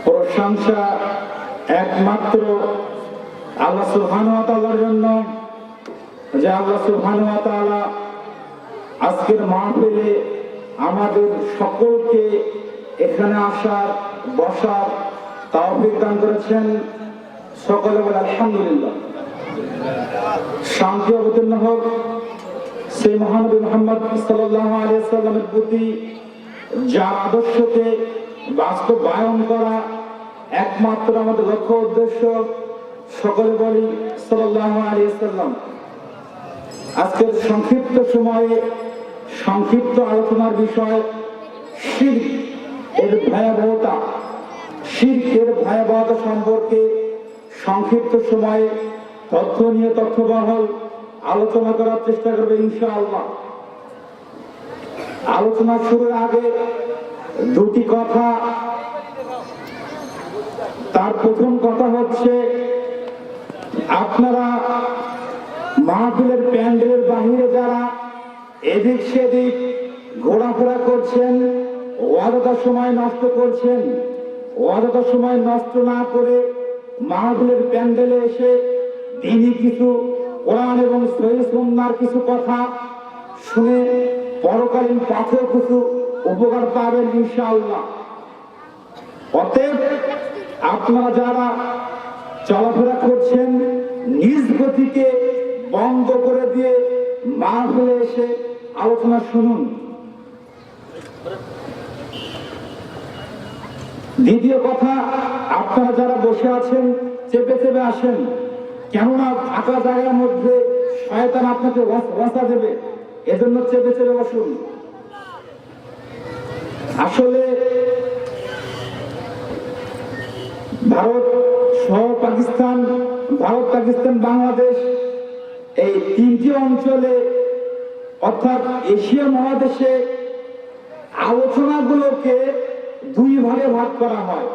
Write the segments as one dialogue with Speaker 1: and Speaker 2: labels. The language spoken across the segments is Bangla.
Speaker 1: প্রশংসা একমাত্র আল্লাহ সুবহানাহু ওয়া তাআলার জন্য, যে আল্লাহ সুবহানাহু ওয়া তাআলা আজকের মাহফিলে আমাদের সকলকে এখানে আসার বসার তৌফিক দান করেছেন। সকলে বলে আলহামদুলিল্লাহ। শান্তি অবতীর্ণ হোক সেই মহানবী মুহাম্মদ সাল্লাল্লাহু আলাইহি ওয়াসাল্লামের প্রতি, যার আদর্শকে বাস্তবায়ন করা একমাত্র আমাদের লক্ষ্য উদ্দেশ্য। সকলে বলি সাল্লাল্লাহু আলাইহি ওয়াসাল্লাম। আজকের সংক্ষিপ্ত সময়ে সংক্ষিপ্ত আলোচনার বিষয় শিরক এর ভয়াবহতা। শিরক এর ভয়াবহতা সম্পর্কে সংক্ষিপ্ত সময়ে তথ্য নিয়ে তথ্যবহল আলোচনা করার চেষ্টা করবে ইনশাআল্লাহ। আলোচনা শুরুর আগে দুটি কথা। তার প্রথম কথা হচ্ছে, আপনারা মাহফিলের প্যান্ডেলের বাহিরে যারা এদিক সেদিক ঘোরাফেরা করছেন, অযথা সময় নষ্ট করছেন, অযথা সময় নষ্ট না করে মাহফিলের প্যান্ডেলে এসে দিনই কিছু কোরআন এবং সহিহ সুন্নাহর কিছু কথা শুনে পরকালীন পথেও কিছু উপকার পাবেন ইনশাআল্লাহ। অতএব আপনারা যারা চলাফেরা করছেন, নিজ গতিকে বন্ধ করে দিয়ে মাহফিলে এসে আলোচনা শুনুন। দ্বিতীয় কথা, আপনারা যারা বসে আছেন চেপে চেপে আসেন, কেননা ফাঁকা জায়গার মধ্যে শয়তান আপনাকে ওয়াসা দেবে, এজন্য চেপে চেপে বসুন। আসলে ভারত সহ পাকিস্তান, ভারত পাকিস্তান বাংলাদেশ এই তিনটি অঞ্চলে অর্থাৎ এশিয়া মহাদেশে আলোচনাগুলোকে দুই ভাগে ভাগ করা হয়।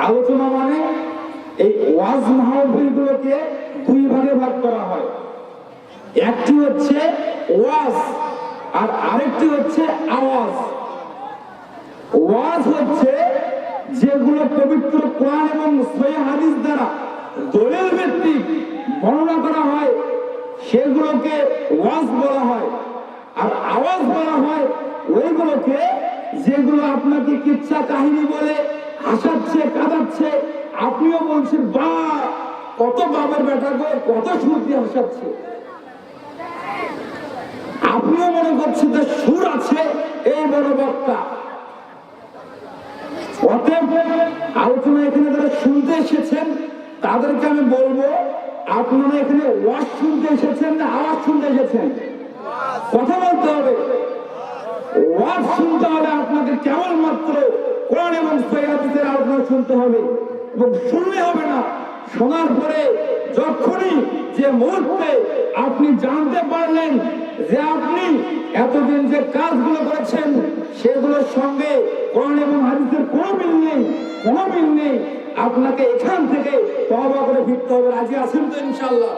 Speaker 1: আলোচনা মানে এই ওয়াজ মাহফিলগুলোকে দুই ভাগে ভাগ করা হয়। একটি হচ্ছে ওয়াজ আর আরেকটি হচ্ছে আওয়াজ। ওয়াজ হচ্ছে যেগুলো পবিত্র কোরআন এবং সহিহ হাদিস দ্বারা দলিল ভিত্তিক বর্ণনা করা হয়, সেগুলোকে ওয়াজ বলা হয়। আর আওয়াজ বলা হয় ওইগুলোকে যেগুলো আপনাকে কিচ্ছা কাহিনী বলে হাসাচ্ছে, কাঁদাচ্ছে, আপনিও বলছেন বা কত বাবার বেটা গো, কত সুর দিয়ে হাসাচ্ছে, আপনিও মনে করছেন যে সুর আছে এই বড় বক্তা। অতএব আলোচনা এখানে যারা শুনতে এসেছেন তাদেরকে আমি বলবো, আপনারা এখানে ওয়াজ শুনতে এসেছেন না আওয়াজ শুনতে এসেছেন? কথা বলতে হবে। ওয়াজ শুনতে হলে আপনাকে কেবলমাত্র কোরআন এবং সহিহ হাদিসের আলোচনা শুনতে হবে, এবং শুনলে হবে না, শোনার পরে যখনই যে মুহূর্তে আপনি জানতে পারলেন যে আপনি এতদিন যে কাজগুলো করেছেন সেগুলোর সঙ্গে কোরআন এবং হাদিসের কোনো মিল নেই, কোনো মিল নেই, আপনাকে এখান থেকে তওবা করে ফিরতে হবে। রাজি আছেন তো ইনশাআল্লাহ?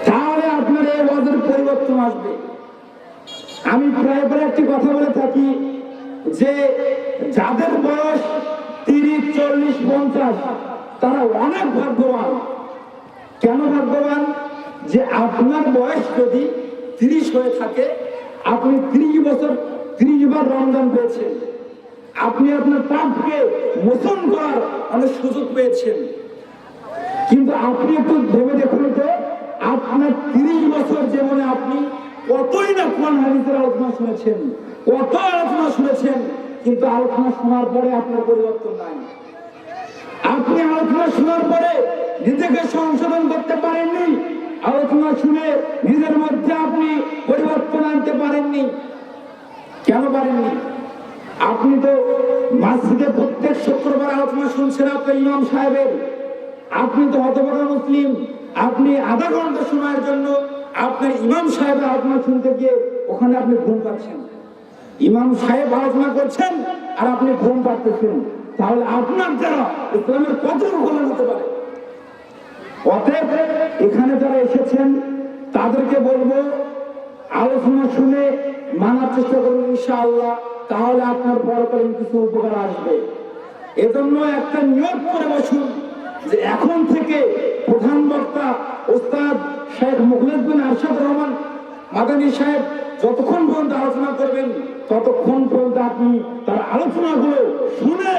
Speaker 1: তাহলে আপনার এই ওয়াজের পরিবর্তন আসবে। আমি প্রায় একটি কথা বলে থাকি যে যাদের বয়স 30, 40, 50 তারা অনেক ভাগ্যবান। কেন ভাগ্যবান? যে আপনার বয়স যদি 30 হয়ে থাকে, আপনি 30 বছর 30 বার রমজান পেয়েছেন, আপনি আপনার পাপকে মোচন করার অনেক সুযোগ পেয়েছেন। কিন্তু আপনি একটু ভেবে দেখুন তো, আপনার 30 বছর জীবনে আপনি কতই না কোরআন হাদিসের আলোচনা শুনেছেন, কত আলোচনা শুনেছেন, কিন্তু আলোচনা শোনার পরে আপনার পরিবর্তন নাই। আপনি আলোচনা শোনার পরে নিজেকে সংশোধন করতে পারেননি, আলোচনা শুনে নিজের মধ্যে আপনি পরিবর্তন আনতে পারেননি। কেন পারেননি? আপনি তো মসজিদে প্রত্যেক শুক্রবার আলোচনা শুনছেন আপনার ইমাম সাহেবের, আপনি তো হতভাগা মুসলিম, আপনি আধা ঘন্টা সময়ের জন্য আপনার ইমাম সাহেবের আলোচনা শুনতে গিয়ে ওখানে আপনি ঘুম পাচ্ছেন। ইমাম সাহেব আলোচনা করছেন আর আপনি ঘুম পাচ্ছেন, তাহলে আপনার দ্বারা ইসলামের কতটুকু কল্যাণ হতে পারে? অতএব এখানে যারা এসেছেন তাদেরকে বলবো, আলোচনা শুনে মানার চেষ্টা করবেন ইনশাআল্লাহ, তাহলে আপনার পরকালীন কিছু উপকার আসবে। এজন্য একটা নিয়ত করে বসুন যে এখন থেকে প্রধান বক্তা ওস্তাদ শেখ মুখলেস বিন আরশাদ রহমান মাদানী সাহেব যতক্ষণ পর্যন্ত আলোচনা করবেন ততক্ষণ পর্যন্ত আপনি তার আলোচনাগুলো শুনে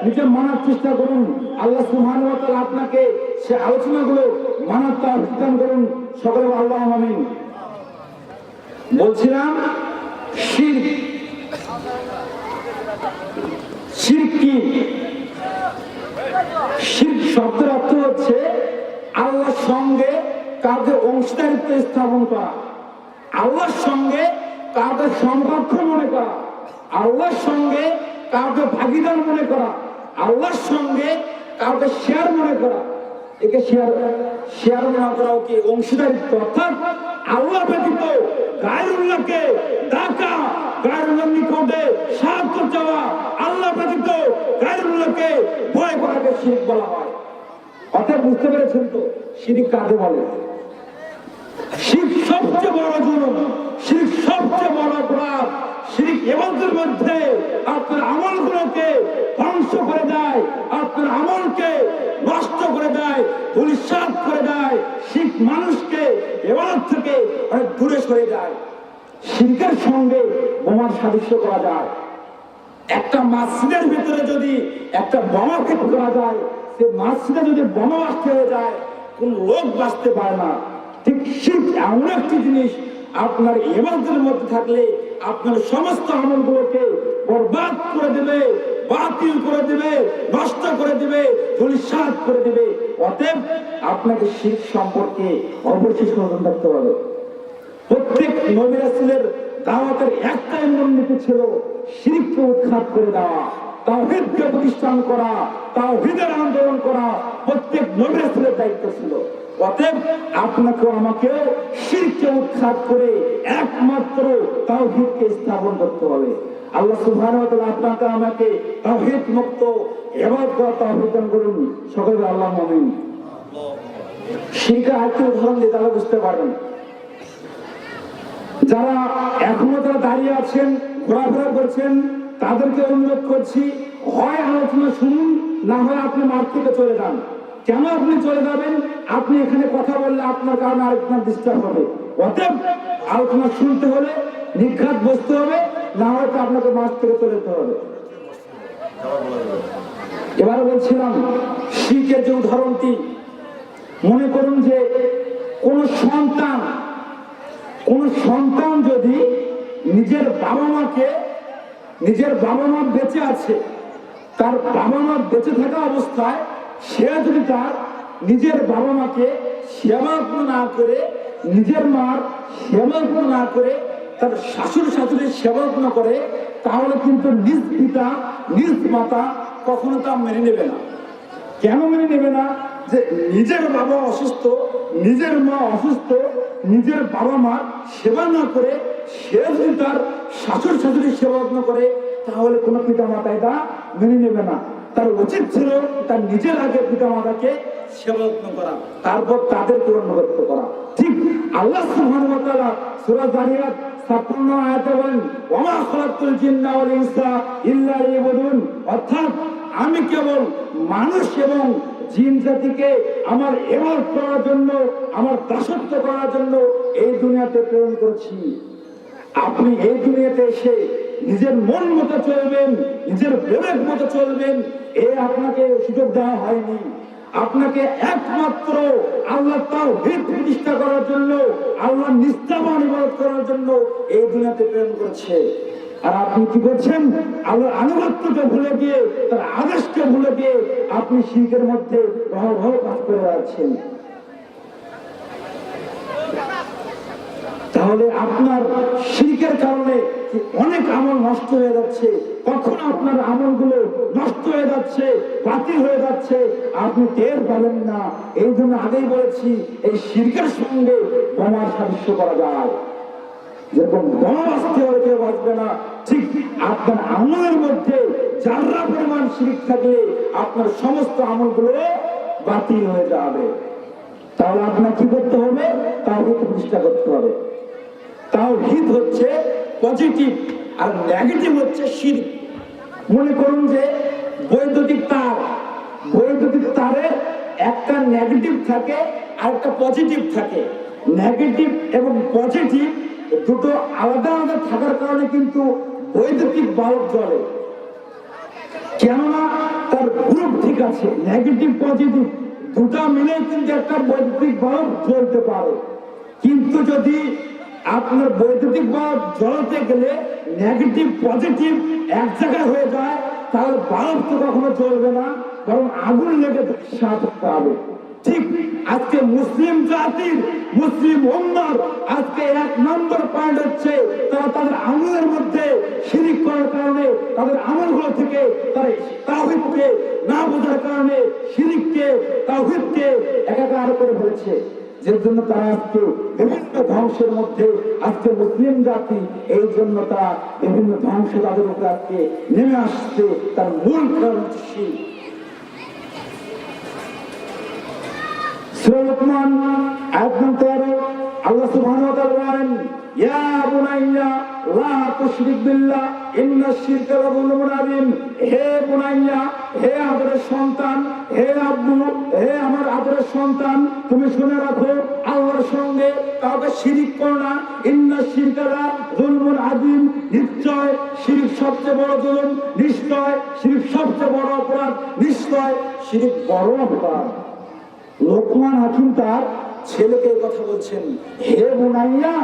Speaker 1: নিজে মানার চেষ্টা করুন। আল্লাহ সুবহানাহু ওয়া তাআলা আপনাকে সে আলোচনাগুলো মানার তৌফিক দান করুন। সকলে আল্লাহুম্মা আমিন। বলছিলাম শিরক, শিরক কি? শিরক শব্দের অর্থ হচ্ছে আল্লাহর সঙ্গে কাউকে অংশীদারিত্ব স্থাপন করা, আল্লাহর সঙ্গে কাউকে সমকক্ষ মনে করা, আল্লাহর সঙ্গে কাউকে ভাগিদার মনে করা, আল্লাহর সঙ্গে কাউকে শেয়ার মনে করা। একে শেয়ার মনে করাও কি অংশীদারিত্ব। অর্থাৎ আল্লাহ ব্যতীত গায়রুল্লাহকে ডাকা, গায়রুল্লাহর নিকটে সাহায্য চাওয়া, আল্লাহ ব্যতীত গায়রুল্লাহকে ভয় করাকে শিরক বলা হয়। অর্থাৎ বুঝতে পেরেছেন তো শিরক কাকে বলে? শিরক সবচেয়ে বড় জুলুম, শিরক সবচেয়ে বড় অপরাধ। শিরক ইবাদতের মধ্যে আপনার আমলগুলোকে ধ্বংস করে দেয়, আপনার আমলকে নষ্ট করে দেয়, ধূলিসাৎ করে দেয়। শিরক মানুষকে ইবাদত থেকে অনেক দূরে সরে যায়। শিরকের সঙ্গে বোমার সাদৃশ্য করা যায়। একটা মসজিদের ভিতরে যদি একটা বোমা ফিট করা যায়, সে মসজিদে যদি বোমা বাঁচতে হয়ে যায়, কোন লোক বাঁচতে পারে না। ঠিক শিরক এমন একটি জিনিস আপনার ইবাদতের মধ্যে থাকলে আপনার সমস্ত আমলগুলোকে বরবাদ করে দেবে, বাতিল করে দেবে, নষ্ট করে দেবে, ধূলিসাৎ করে দেবে। অতএব আপনাকে শিরক সম্পর্কে অবশ্যই সচেতন থাকতে হবে। প্রত্যেক নবী রাসূলের দাওয়াতের একটাই মূলনীতি ছিল শিরককে উৎখাত করে দেওয়া, তাওহীদকে প্রতিষ্ঠান করা, তাওহীদের আন্দোলন করা প্রত্যেক নবী রাসূলের দায়িত্ব ছিল। অতএব আপনাকে আমাকে শিরককে উৎখাত করে একমাত্র তাওহীদকে স্থাপন করতে হবে। আল্লাহ সুবহানাহু ওয়া তাআলা আপনাকে আমাকে তাওহীদ মুক্ত ইবাদত করা তৌফিক দান করুন। সকলে আল্লাহুম্মা আমিন। শিরকের আরেকটি উদাহরণ দিয়ে তাহলে বুঝতে পারবেন। যারা এখনো যারা দাঁড়িয়ে আছেন, ঘোরাফেরা করছেন, তাদেরকে অনুরোধ করছি, হয় আলোচনা শুনুন, না হয় আপনি মাঠ থেকে চলে যান। কেন আপনি চলে যাবেন? আপনি এখানে কথা বললে আপনার কারণে আরেকজন ডিস্টার্ব হবে। অতএব আলোচনা শুনতে হলে নিঘাত বসতে হবে, না হয়তো আপনাকে মাঠ থেকে চলে যেতে হবে। এবার বলছিলাম শিরকের যে উদাহরণটি, মনে করুন যে কোন সন্তান যদি নিজের বাবা মা বেঁচে আছে, তার বাবা মা বেঁচে থাকা অবস্থায় সে যদি তার নিজের বাবা মাকে সেবা না করে, নিজের মার সেবা না করে, তার শাশুড়ির সেবা করে, তাহলে কিন্তু নিজ পিতা নিজ মাতা কখনো তা মেনে নেবে না। কেন মেনে নেবে না? যে নিজের বাবা অসুস্থ, নিজের মা অসুস্থ, নিজের বাবা মা সেবা না করে সে যদি তার শাশুড়ির সেবা করে, তাহলে কোনো পিতা মাতা এটা মেনে নেবে না। তার উচিত ছিল তার নিজের আগে পিতা মাতাকে সেবা করা, তারপর তাদেরকে অনুগত করা। ঠিক আল্লাহ সুবহানাহু ওয়া তাআলা সূরা যারিয়াত ৫৬ আয়াতে বলেন, ওয়া মা খালাকতুল জিন্না ওয়াল ইনসা ইল্লা লিয়াবুদুন। অর্থাৎ আমি কেবল মানুষ এবং জিন জাতিকে আমার ইবাদত করার জন্য, আমার দাসত্ব করার জন্য এই দুনিয়াতে প্রেরণ করেছি। আপনি এই দুনিয়াতে এসে নিজের মন মতো চলবেন, নিজের বিবেক মতো চলবেন, এ আপনাকে সুযোগ দেওয়া হয়নি। আপনাকে একমাত্র আল্লাহ তাওহীদ প্রতিষ্ঠা করার জন্য, আল্লাহ নিষ্ঠাবান ইবাদত করার জন্য এই দুনিয়াতে প্রেরণ করেছে। আর আপনি কি করছেন? আল্লাহর আনুগত্যকে ভুলে গিয়ে, তার আদেশকে ভুলে গিয়ে আপনি শিরকের মধ্যে রহ কাজ করে যাচ্ছেন। তাহলে আপনার শিরকের কারণে অনেক আমল নষ্ট হয়ে যাচ্ছে। কখন আপনার আমলগুলো নষ্ট হয়ে যাচ্ছে, বাতিল হয়ে যাচ্ছে, আপনি টের পাবেন না। এই জন্য আগেই বলেছি, এই শিরকের সঙ্গে বোমার সাদৃশ্য করা যায়। যেরকম বোমা বাঁচতে হলে কেউ বাঁচবে না, ঠিক আপনার আমলের মধ্যে যারা পরিমাণ শিরক থাকলে আপনার সমস্ত আমলগুলো বাতিল হয়ে যাবে। তাহলে আপনার কি করতে হবে? তাওহীদ প্রতিষ্ঠা করতে হবে। তাওহীদ হচ্ছে পজিটিভ আর নেগেটিভ হচ্ছে শিরক। মনে করুন যে বৈদ্যুতিক তারে একটা নেগেটিভ থাকে আর একটা পজিটিভ থাকে। নেগেটিভ এবং পজিটিভ দুটো আলাদা আলাদা থাকার কারণে কিন্তু বৈদ্যুতিক বাল্ব জ্বলে, কেননা তার গ্রুপ ঠিক আছে। নেগেটিভ পজিটিভ দুটা মিলে কিন্তু একটা বৈদ্যুতিক বাল্ব জ্বলতে পারে। কিন্তু যদি আপনার বৈদ্যুতিক বাল্ব জ্বলতে গেলে নেগেটিভ পজিটিভ এক জায়গায় হয়ে যায়, তাহলে বাল্ব তো কখনো জ্বলবে না, কারণ আগুন লেগে সাথে পাবে। ঠিক আজকে মুসলিম জাতির, মুসলিম উম্মার আজকে এক নম্বর পয়েন্ট হচ্ছে তারা তাদের আমলের মধ্যে শিরিক করার কারণে, তাদের আমলগুলো থেকে তারা তাওহীদকে না বোঝার কারণে শিরিককে তাওহীদকে একাকার করে ফেলেছে, যে জন্য তারা আজকে বিভিন্ন ধ্বংসের মধ্যে আজকে মুসলিম জাতি, এই জন্য তারা বিভিন্ন ধ্বংস তাদের উপরে আজকে নেমে আসছে। তার মূল কারণ হচ্ছে শিরক। সূরা লুকমান আয়াত নম্বর 13 আল্লাহ সুবহানাহু ওয়া তাআলা বলেন, ইয়া বুনাইয়া লা তুশরিক বিল্লাহ ইন্নাশ শিরকা লাযুলমুন আযীম। হে বুনাইয়া, হে আদরের সন্তান, হে আব্বু, হে আমার আদরের সন্তান, তুমি শুনে রাখো, আল্লাহর সঙ্গে কাউকে শিরিক করো না। ইন্নাশ শিরকা লাযুলমুন আযীম, নিশ্চয় শিরিক সবচেয়ে বড় জুলুম, নিশ্চয় শিরিক সবচেয়ে বড় অপরাধ, নিশ্চয় শিরিক বড় অপরাধ। লোকমান হাকিম তার ছেলেকে এই কথা বলছেন, হে বুনাইয়া,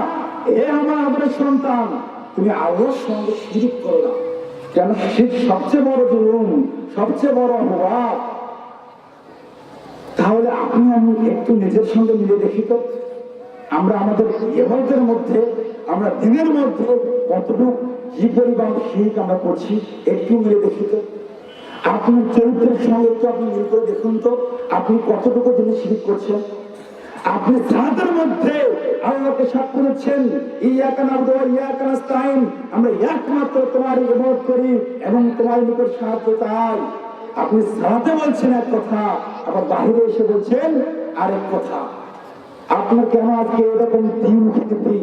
Speaker 1: হে আমার আদরের সন্তান, তুমি আল্লাহর সঙ্গে শিরিক করো না, কেন শিরক সবচেয়ে বড় জুলুম, সবচেয়ে বড় অপরাধ। তাহলে আপনি আমি একটু নিজের সঙ্গে মিলে দেখি তো, আমরা আমাদের ইবাদতের মধ্যে, আমরা দিনের মধ্যে কতটুকু কি পরিমাণ শিরক আমরা করছি, একটু মিলে দেখি তো। আপনার চরিত্রের সঙ্গে একটু আপনি মিল করে দেখুন তো, আপনি কতটুকু জিনিস শিরক করছেন। আপনি সালাতের মধ্যে আল্লাহকে সাক্ষ্য দিচ্ছেন, ইয়াকা নাবুদু ওয়া ইয়াকা নাস্তাইন, আমরা একমাত্র তোমার ইবাদত করি এবং তোমার নিকট সাহায্য চাই। আপনি সালাতে বলছেন এক কথা, আবার বাহিরে এসে বলছেন আরেক কথা। আপনার কেন আজকে এরকম দ্বিমুখী নীতি?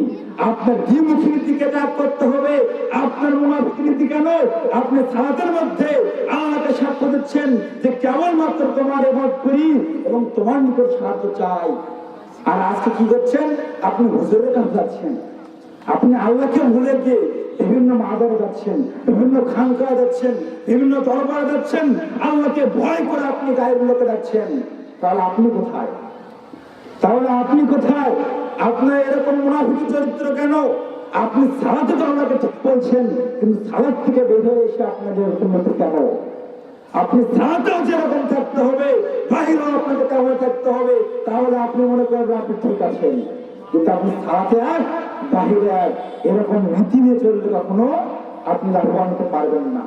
Speaker 1: আপনার দ্বিমুখী নীতিকে ত্যাগ করতে হবে। আপনার মুনাফিক নীতি কেন? আপনি সালাতের মধ্যে আল্লাহকে সাক্ষ্য দিচ্ছেন যে কেবলমাত্র তোমার ইবাদত করি এবং তোমার নিকট সাহায্য চাই, আর আজকে কি করছেন? আপনি হুজুরের কাছে যাচ্ছেন, আপনি আল্লাহকে ভুলে গিয়ে বিভিন্ন মাজারে যাচ্ছেন, বিভিন্ন খানকায় যাচ্ছেন, বিভিন্ন দরবারে যাচ্ছেন, আল্লাহকে ভয় করে আপনি গায়ের লোকে যাচ্ছেন। তাহলে আপনি কোথায়? আপনার এরকম মুনাফিক চরিত্র কেন? আপনি সালাতে তো আল্লাহকে ঠিক বলছেন, কিন্তু সালাত থেকে বের হয়ে এসে আপনাদের এরকম কেন? আপনি সালাতেও যেরকম থাকতে হবে, বাহিরেও আপনাকে তেমন থাকতে হবে, তাহলে আপনি মনে করবেন আপনি ঠিক আছেন। কিন্তু আপনি সালাতে এক, বাহিরে এক, এরকম নীতি নিয়ে চললে কখনো আপনি লাভবান হতে পারবেন না।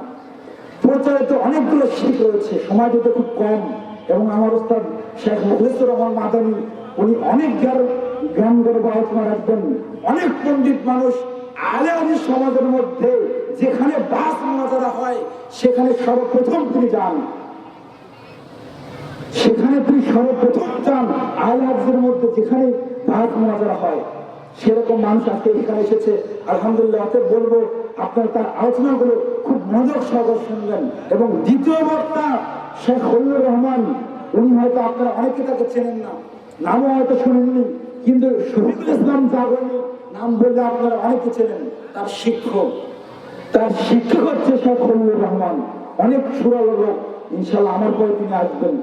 Speaker 1: প্রচারিত অনেকগুলো শিরক রয়েছে, সময় দিতে খুব কম, এবং আমার ওস্তাদ শেখ মুখলিসুর রহমান মাদানী উনি অনেক জ্ঞান গর্ব আলোচনা রাখবেন। অনেক পণ্ডিত মানুষ আলেমী সমাজের মধ্যে যেখানে বাস মোনাজারা হয় সেখানে সর্বপ্রথম তিনি যান, আলেমদের মধ্যে যেখানে বাস মোনাজারা হয় সেরকম মানুষ আজকে এখানে এসেছে। আলহামদুলিল্লাহ, বলবো আপনার তার আলোচনাগুলো খুব মনোযোগ সহকারে শুনবেন। এবং দ্বিতীয় বক্তা শেখ খলিলুর রহমান, উনি হয়তো আপনারা অনেকে তাকে চেনেন না, নামও হয়তো শোনেননি, কিন্তু শফিকুল ইসলাম জাগরণী নাম বললে আপনারা অনেকে চেনেন। তার শিক্ষক হচ্ছে শেখ খলিলুর রহমান, অনেক সুরালো লোক, ইনশাল্লাহ আমার পরে তিনি আসবেন।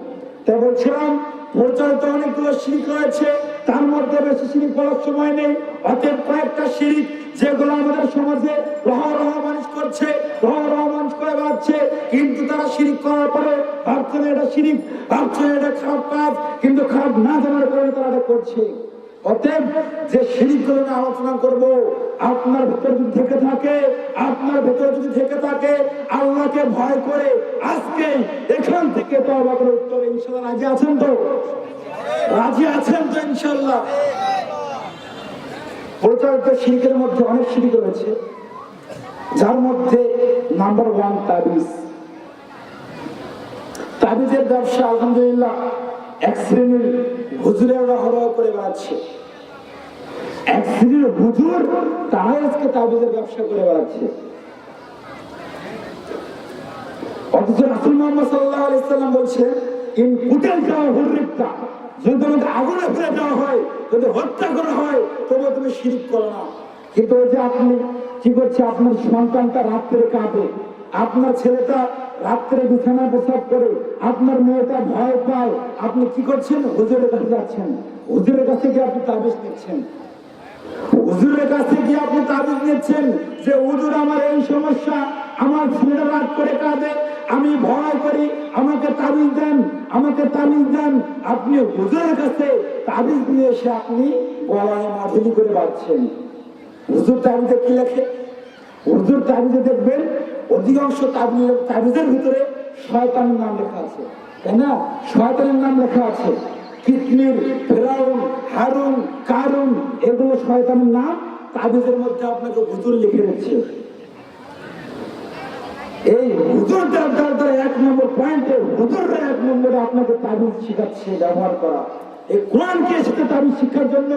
Speaker 1: তাই বলছিলাম, প্রচারিত অনেকগুলো শিরক রয়েছে, তার মধ্যে বেশি শিরক বলার সময় নেই। অতএব কয়েকটা শিরক যেগুলো আমাদের সমাজে মানুষ করছে, মানুষ করে বেড়াচ্ছে, কিন্তু তারা শিরক করার পরে ভাবছে না এটা শিরক, ভাবছে না এটা খারাপ কাজ, কিন্তু খারাপ না জানার কারণে তারা এটা করছে। অতএব যে শিরকগুলো নিয়ে আলোচনা করব, আপনার ভেতর যদি থেকে থাকে আল্লাহকে ভয় করে আজকে এখান থেকে তওবা করে উত্তরে ইনশাআল্লাহ রাজি আছেন তো ইনশাআল্লাহ। প্রচারিত শিরকের মধ্যে অনেক শিরক রয়েছে, যার মধ্যে নাম্বার 1 তাবিজের ব্যবসা। আলহামদুলিল্লাহ, এক শ্রেণীর হুজুরেরা হরহ করে বেড়াচ্ছে। এক শ্রেণীর হুজুর তারাই আজকে তাবিজের ব্যবসা করে বেড়াচ্ছে। অথচ রাসূল মুহাম্মদ সাল্লাল্লাহু আলাইহি ওয়াসাল্লাম বলছেন, ইন কুতিলতা হুররিকতা, যদি তোমাকে আগুনে ফেলে দেওয়া হয়, যদি হত্যা করা হয়, তবে তুমি শিরক করো না। কিন্তু ওই যে আপনি কি করছে, আপনার সন্তানটা রাত্রে কাঁদে, আপনার ছেলেটা রাত্রে বিছানায় প্রস্রাব করে, আপনার মেয়েটা ভয় পায়, আপনি কি করছেন? হুজুরের কাছে যাচ্ছেন, হুজুরের কাছে গিয়ে আপনি তাবিজ নিচ্ছেন, হুজুরের কাছে গিয়ে আপনি তাবিজ নিচ্ছেন যে হুজুর আমার এই সমস্যা, আমার ছেলেটা রাত করে কাঁদে, আমি ভয় করি, আমাকে তাবিজ দেন, আমাকে তাবিজ দেন। আপনি হুজুরের কাছে তাবিজ নিয়ে এসে আপনি গলায় মাধুরী করে বাঁধছেন। হুজুর তাবিজে কি লেখে? হুজুর তাবিজে দেখবেন অধিকাংশ তাবিজের ভিতরে শয়তানের নাম লেখা আছে, তাই না? শয়তানের নাম লেখা আছে, কিতমির, ফেরাউন, হারুন, কারুন, এগুলো শয়তানের নাম তাবিজের মধ্যে আপনাকে হুজুর লিখে দিচ্ছে। এই হুজুর দ্বারা এক নম্বর পয়েন্টে, হুজুররা এক নম্বরে আপনাকে তাবিজ শিখাচ্ছে ব্যবহার করা। এই কোরআনকে সাথে তাবিজ শিক্ষার জন্য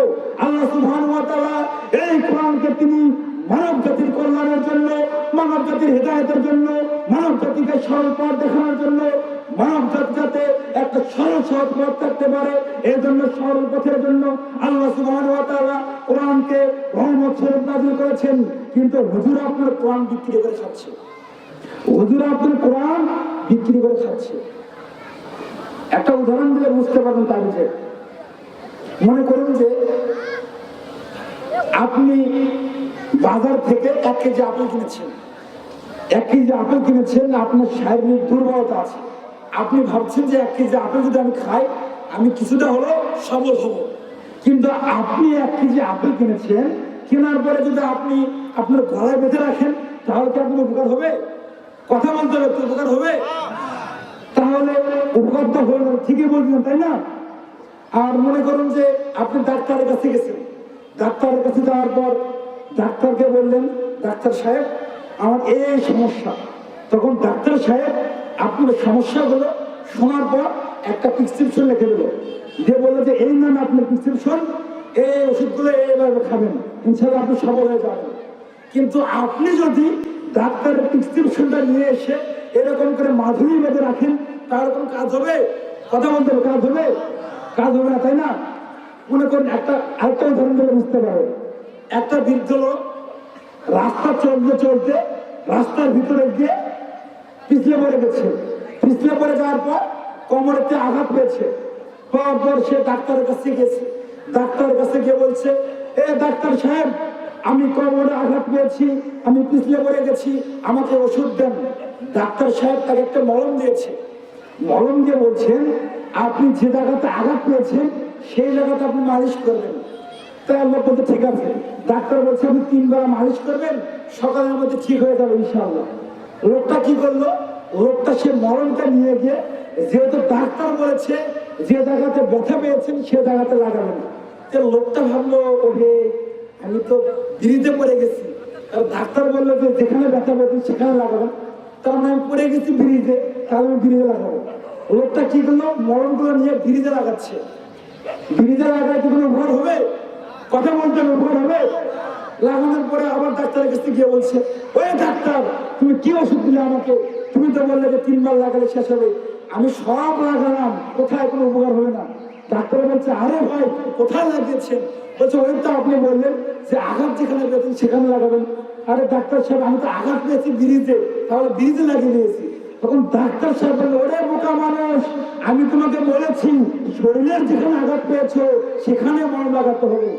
Speaker 1: আল্লাহ সুবহানাহু ওয়া তাআলা এই কোরআনকে তিনি মানব জাতির কল্যাণের জন্য, মানব জাতির হেদায়েতের জন্য, মানব জাতিকে সরল পথ দেখানোর জন্য, মানব জাতি যাতে একটা সরল সহজ পথ থাকতে পারে, এই জন্য সরল পথের জন্য আল্লাহ সুবহানাহু ওয়া তাআলা কোরআনকে রহমত স্বরূপ নাযিল করেছেন। কিন্তু হুজুর আপনার কোরআন বিক্রি করে খাচ্ছে, হুজুর আপনার কোরআন বিক্রি করে খাচ্ছে। একটা উদাহরণ দিলে বুঝতে পারবেন তাবিজের। মনে করুন যে আপনি বাজার থেকে 1 কেজি আপেল কিনেছেন, 1 কেজি আপেল কিনেছেন, আপনার শারীরিক দুর্বলতা আছে, আপনি ভাবছেন যে 1 কেজি আপেল যদি আমি খাই আমি কিছুটা হলেও সবল হব। কিন্তু আপনি 1 কেজি আপেল কিনেছেন, কেনার পরে যদি আপনি আপনার গলায় বেঁধে রাখেন তাহলে কি আপনার উপকার হবে? কথা বলতে হবে, উপকার হবে? তাহলে উপকার তো হলো, ঠিকই বলছেন তাই না? আর মনে করুন যে আপনি ডাক্তারের কাছে গেছেন, ডাক্তারের কাছে যাওয়ার পর ডাক্তারকে বললেন, ডাক্তার সাহেব আমার এই সমস্যা। তখন ডাক্তার সাহেব আপনার সমস্যাগুলো শোনার পর একটা প্রেসক্রিপশন লিখে দিল, যে বললো যে এই নামে আপনার প্রেসক্রিপশন, এই ওষুধগুলো এইভাবে খাবেন, ইনশাআল্লাহ আপনি সবল হয়ে যাবেন। কিন্তু আপনি যদি ডাক্তারের প্রেসক্রিপশনটা নিয়ে এসে এরকম করে মাধুরী বেঁধে রাখেন, তার কোনো কাজ হবে? কথা বলতে হবে, কাজ হবে? কাজ হবে না, তাই না? মনে করেন আরেকটা উদাহরণ দিলে বুঝতে পারবেন। একটা বৃদ্ধ লোক রাস্তা চলতে চলতে রাস্তার ভিতরে গিয়ে পিছলে পড়ে গেছে, পিছলে পড়ে যাওয়ার পর কোমরেতে আঘাত পেয়েছে, পাওয়ার পর সে ডাক্তারের কাছে গেছে, ডাক্তারের কাছে গিয়ে বলছে, এ ডাক্তার সাহেব আমি কোমরে আঘাত পেয়েছি, আমি পিছলে পড়ে গেছি, আমাকে ওষুধ দেন। ডাক্তার সাহেব তাকে একটা মলম দিয়েছে, মলম দিয়ে বলছেন আপনি যে জায়গাতে আঘাত পেয়েছেন সেই জায়গাতে আপনি মালিশ করবেন। তাই আল্লাহ বলতে ঠিক আছে। ডাক্তার বলছে আপনি 3 বার মালিশ করবেন, সকালের মধ্যে ঠিক হয়ে যাবে ইনশাআল্লাহ। লোকটা কি করলো? লোকটা সে মলমটা নিয়ে গিয়ে, যেহেতু ডাক্তার বলেছে যে জায়গাতে ব্যথা পেয়েছেন সে জায়গাতে লাগাবেন, লোকটা ভাবলো ওহে আমি তো ব্রিজে পড়ে গেছি, আর ডাক্তার বললো যে যেখানে ব্যথা পেয়েছেন সেখানে লাগাবেন, তার মানে আমি পড়ে গেছি ব্রিজে, তাহলে আমি ব্রিজে লাগাবো। লোকটা কি করলো? মলমগুলো নিয়ে ব্রিজে লাগাচ্ছে। ব্রিজে লাগায় কি কোনো উপকার হবে? কথা বলতে উপকার হবে? লাগানোর পরে আবার ডাক্তারের কাছে গিয়ে বলছে, ওই ডাক্তার তুমি কি ওষুধ দিলে আমাকে? তুমি তো বললে যে 3 বার লাগালে শেষ হবে, আমি সব লাগালাম, কোথায় কোনো উপকার হবে না। ডাক্তার বলছে, আরে ভাই কোথায় লাগিয়েছেন? বলছে ওই তো আপনি বললেন যে আঘাত যেখানে পেয়েছেন সেখানে লাগাবেন। আরে ডাক্তার সাহেব আমি তো আঘাত পেয়েছি ব্রিজে, তাহলে ব্রিজে লাগিয়ে দিয়েছি। তখন ডাক্তার সাহেব বলল, ওরে বোকা মানুষ, আমি তোমাকে বলেছি শরীরের যেখানে আঘাত পেয়েছো সেখানে মলম লাগাতে হবে,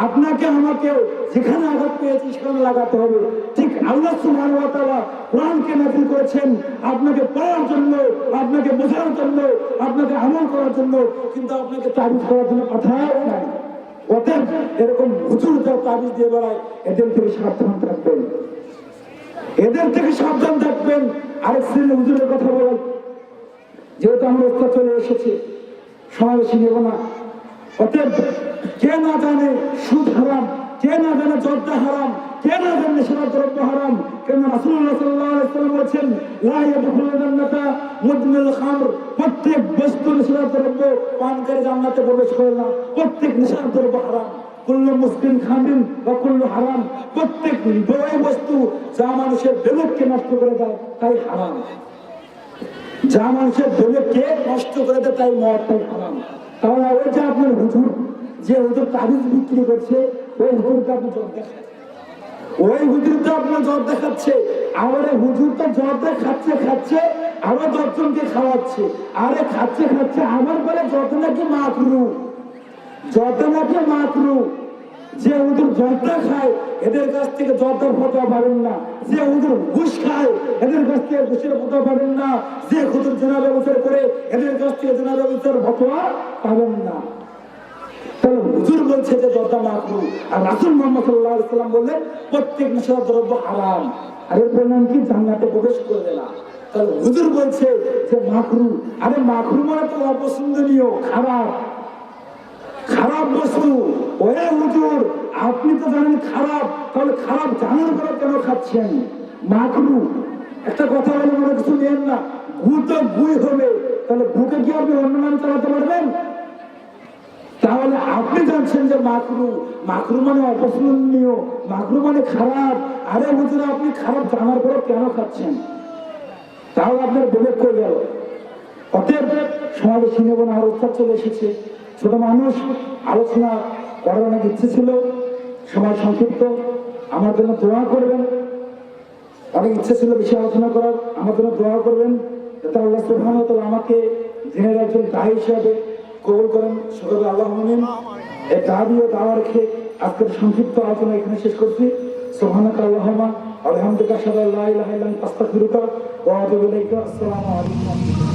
Speaker 1: আপনাকে আমাকেও যেখানে আঘাত পেয়েছি সেখানে লাগাতে হবে। ঠিক আল্লাহ সুবহানাহু ওয়া তাআলা কোরআনকে নাযিল করেছেন আপনাকে পড়ার জন্য, আপনাকে বোঝানোর জন্য, আপনাকে আমল করার জন্য, কিন্তু আপনাকে তাবিজ করার জন্য পাঠায় নাই। অতএব এরকম হুজুর যা তাবিজ দিয়ে বেড়ায় এদের থেকে সাবধান থাকবেন, এদের থেকে সাবধান থাকবেন। আরেক শ্রেণীর হুজুরের কথা বলেন, যেহেতু আমরা উত্তর চলে এসেছি সময় বেশি নেব না। অতএব কে না জানে সুদ হারাম, কে না জানে জর্দা হারাম, কে না জানে নেশার দ্রব্য হারাম, কেন রাসূলুল্লাহ সাল্লাল্লাহু আলাইহি ওয়াসাল্লাম বলেছেন লা ইয়াদখুলুল জান্নাতা মুদমিনুল খামর, প্রত্যেক বস্তু নেশার দ্রব্য পানকারী জান্নাতে প্রবেশ করে না, প্রত্যেক নেশার দ্রব্য হারাম। কুল্লু মুসকিন খামিন বা কুল্লু হারাম, প্রত্যেক ওই বস্তু যা মানুষের বিবেককে নষ্ট করে দেয় তাই হারাম, যা মানুষের বিবেককে নষ্ট করে দেয় তাই মদ, তাই হারাম। তাহলে ওই যে আপনার হুজুর, যে হুজুর তাবিজ বিক্রি করছে, ওই হুজুরকে আপনি জব দেখাচ্ছে, ওই হুজুরকে আপনার জব দেখাচ্ছে। আবার হুজুর তো জব খাচ্ছে আরো 10 জনকে খাওয়াচ্ছে, আরে খাচ্ছে আমার বলে যত নাকি মাকরু, যত নাকি মাকরু। যে হুজুর জর্দা খায় এদের কাছ থেকে জর্দার ফতোয়া পাবেন না, যে হুজুর ঘুষ খায় এদের কাছ থেকে ঘুষের ফতোয়া পাবেন না, যে হুজুর জেনা ব্যবচার করে এদের কাছ থেকে জেনা ব্যবচার ফতোয়া পাবেন না। তাহলে হুজুর বলছে যে জর্দা মাকরু, আর রাসূল মুহাম্মদ সাল্লাল্লাহু আলাইহি ওয়াসাল্লাম বললেন প্রত্যেক নেশাদার দ্রব্য হারাম, আর এর পরিণাম কি? জান্নাতে প্রবেশ করবে না। তাহলে হুজুর বলছে যে মাকরু, আরে মাকরু মানে তো অপছন্দনীয়, খারাপ, খারাপ বস্তু। ওরে হুজুর আপনি তো জানেন খারাপ, তাহলে খারাপ জানার পরে কেন খাচ্ছেন? মাকরু। একটা কথা বলে মনে কিছু নেন না, গু তো গুই হবে, তাহলে গুকে কি আপনি অন্য নামে চালাতে পারবেন? তাহলে আপনি জানছেন যে মাকরু, মাকরু মানে অপছন্দনীয়, মাকরু মানে খারাপ। আরে হুজুর আপনি খারাপ জানার পরে কেন খাচ্ছেন? তাহলে আপনার বিবেক করে গেল। অতএব সমাবেশী নেব না, আর উত্তর চলে এসেছে। ছোট মানুষ, আলোচনা করার অনেক ইচ্ছে ছিল, সময় সংক্ষিপ্ত, আমার জন্য দোয়া করবেন। অনেক ইচ্ছে ছিল বেশি আলোচনা করার, আমার জন্য দোয়া করবেন যাতে আল্লাহ সুবহানাহু ওয়া তাআলা আমাকে দিনের একজন দায়ী হিসাবে কবুল করেন। সকলে আল্লাহুম্মা আমিন। এই দাবি ও দাওয়া রেখে আজকের সংক্ষিপ্ত আলোচনা এখানে শেষ করছি। সুবহানাকা আল্লাহুম্মা ওয়া বিহামদিকা আশহাদু আল্লা ইলাহা ইল্লা আনতা আস্তাগফিরুকা ওয়া আতুবু ইলাইকা। আসসালামু আলাইকুম।